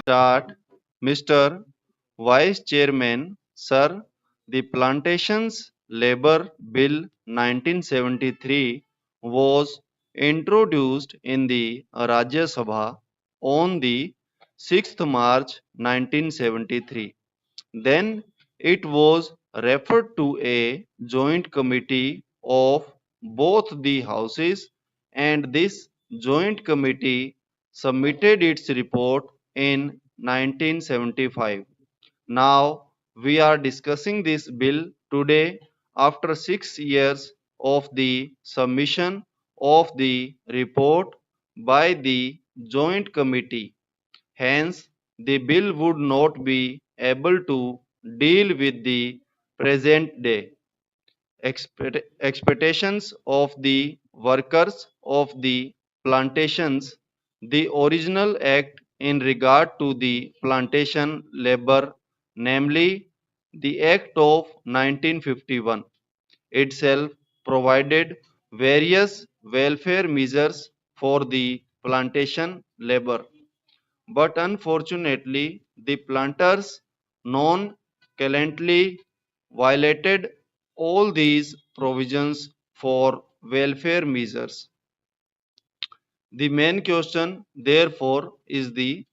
Start, Mr. Vice Chairman, Sir, the Plantations Labour Bill 1973 was introduced in the Rajya Sabha on the 6th March 1973. Then it was referred to a joint committee of both the houses, and this joint committee submitted its report in 1975. Now we are discussing this bill today after 6 years of the submission of the report by the joint committee. Hence, the bill would not be able to deal with the present day expectations of the workers of the plantations. The original act in regard to the plantation labor, namely the Act of 1951, itself provided various welfare measures for the plantation labor. But unfortunately, the planters nonchalantly violated all these provisions for welfare measures. The main question, therefore, is the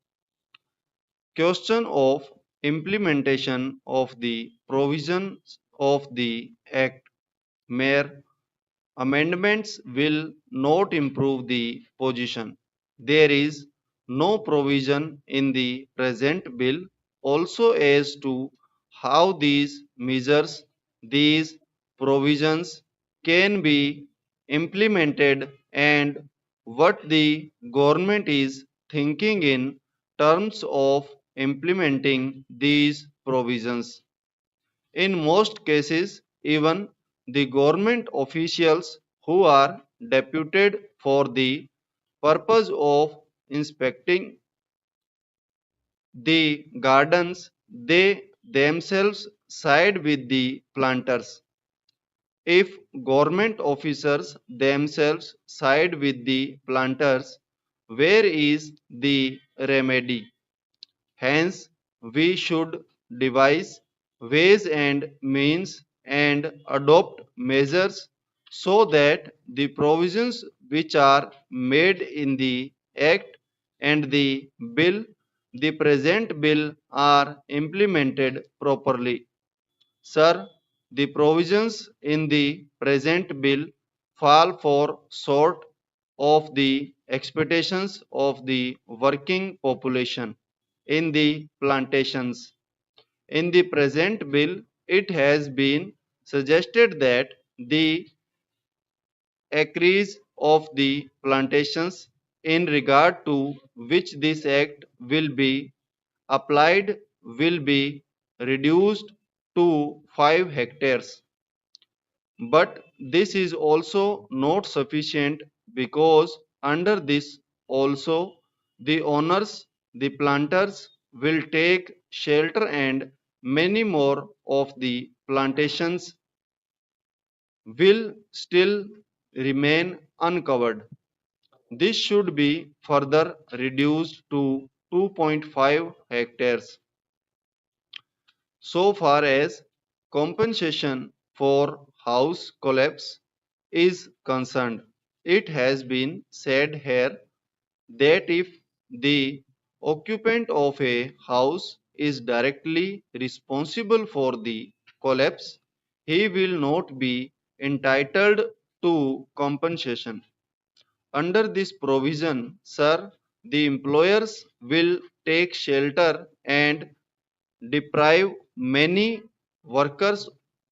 question of implementation of the provisions of the Act. Mere amendments will not improve the position. There is no provision in the present bill also as to how these provisions can be implemented and what the government is thinking in terms of implementing these provisions. In most cases, even the government officials who are deputed for the purpose of inspecting the gardens, they themselves side with the planters. If government officers themselves side with the planters, where is the remedy? Hence, we should devise ways and means and adopt measures so that the provisions which are made in the Act and the bill, the present bill, are implemented properly. Sir, the provisions in the present bill fall for short of the expectations of the working population in the plantations. In the present bill, it has been suggested that the acres of the plantations in regard to which this act will be applied will be reduced to 5 hectares. But this is also not sufficient because under this also the owners, the planters will take shelter and many more of the plantations will still remain uncovered. This should be further reduced to 2.5 hectares. So far as compensation for house collapse is concerned, it has been said here that if the occupant of a house is directly responsible for the collapse, he will not be entitled to compensation. Under this provision, sir, the employers will take shelter and deprive many workers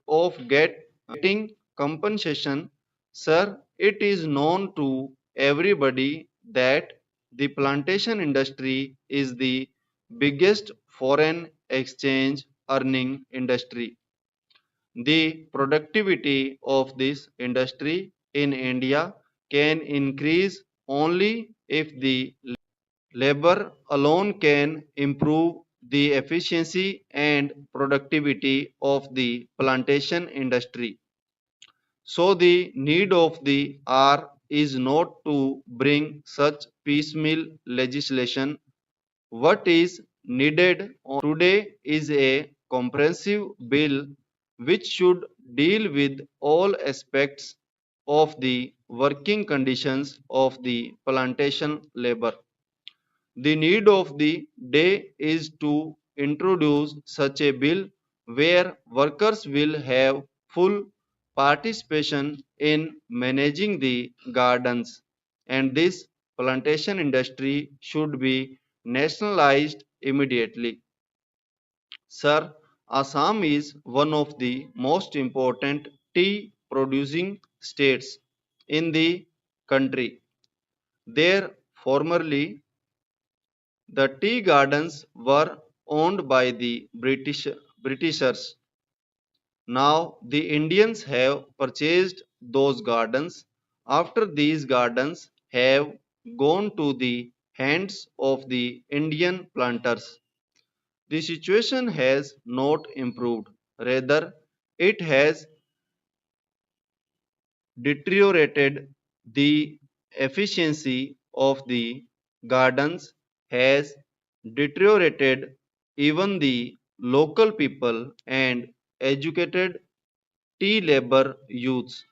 of getting compensation. Sir, it is known to everybody that the plantation industry is the biggest foreign exchange earning industry. The productivity of this industry in India can increase only if the labor alone can improve the efficiency and productivity of the plantation industry. So the need of the hour is not to bring such piecemeal legislation. What is needed today is a comprehensive bill which should deal with all aspects of the working conditions of the plantation labor. The need of the day is to introduce such a bill where workers will have full participation in managing the gardens, and this plantation industry should be nationalized immediately. Sir, Assam is one of the most important tea producing states in the country. There formerly the tea gardens were owned by the Britishers. Now the Indians have purchased those gardens after these gardens have gone to the hands of the Indian planters. The situation has not improved, rather, it has deteriorated. The efficiency of the gardens has deteriorated. Even the local people and educated tea labor youths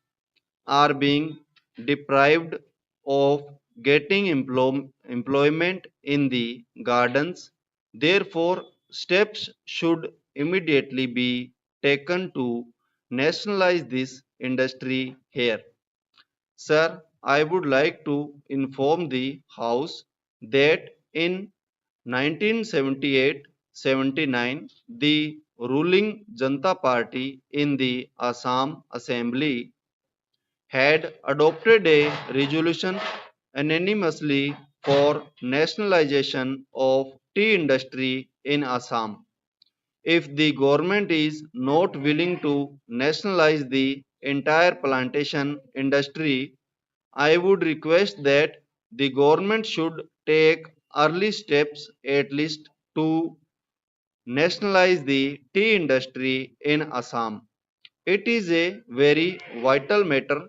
are being deprived of getting employment in the gardens. Therefore, steps should immediately be taken to nationalize this industry here. Sir, I would like to inform the House that in 1978-79, the ruling Janata Party in the Assam Assembly had adopted a resolution unanimously for nationalization of tea industry in Assam. If the government is not willing to nationalize the entire plantation industry, I would request that the government should take early steps at least to nationalize the tea industry in Assam. It is a very vital matter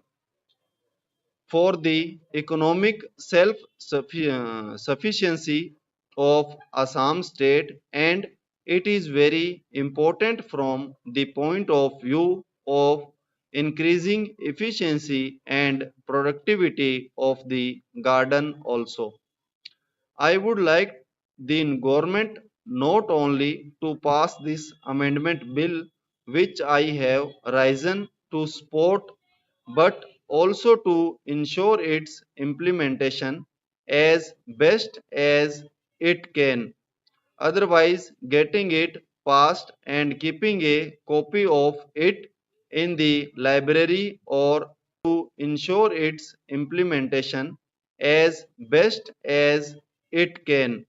for the economic self-sufficiency of Assam state, and it is very important from the point of view of increasing efficiency and productivity of the garden also. I would like the government not only to pass this amendment bill which I have risen to support, but also to ensure its implementation as best as it can. Otherwise, getting it passed and keeping a copy of it in the library or to ensure its implementation as best as it can.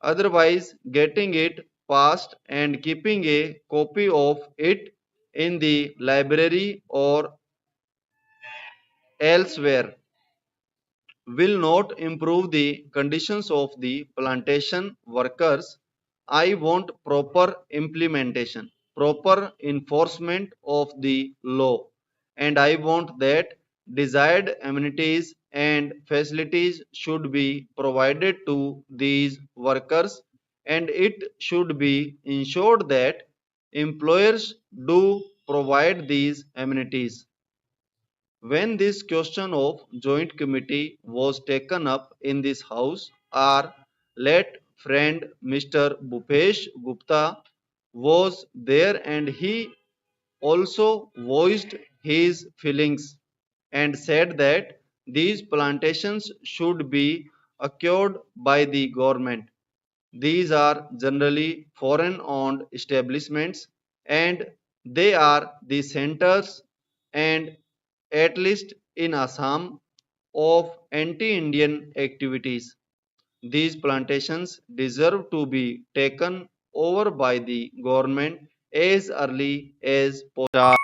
Otherwise, getting it passed and keeping a copy of it in the library or elsewhere will not improve the conditions of the plantation workers. I want proper implementation, proper enforcement of the law, and I want that desired amenities and facilities should be provided to these workers, and it should be ensured that employers do provide these amenities. When this question of joint committee was taken up in this house, our late friend Mr. Bhupesh Gupta was there, and he also voiced his feelings and said that these plantations should be acquired by the government. These are generally foreign owned establishments, and they are the centers, and at least in Assam, of anti Indian activities. These plantations deserve to be taken over by the government as early as possible.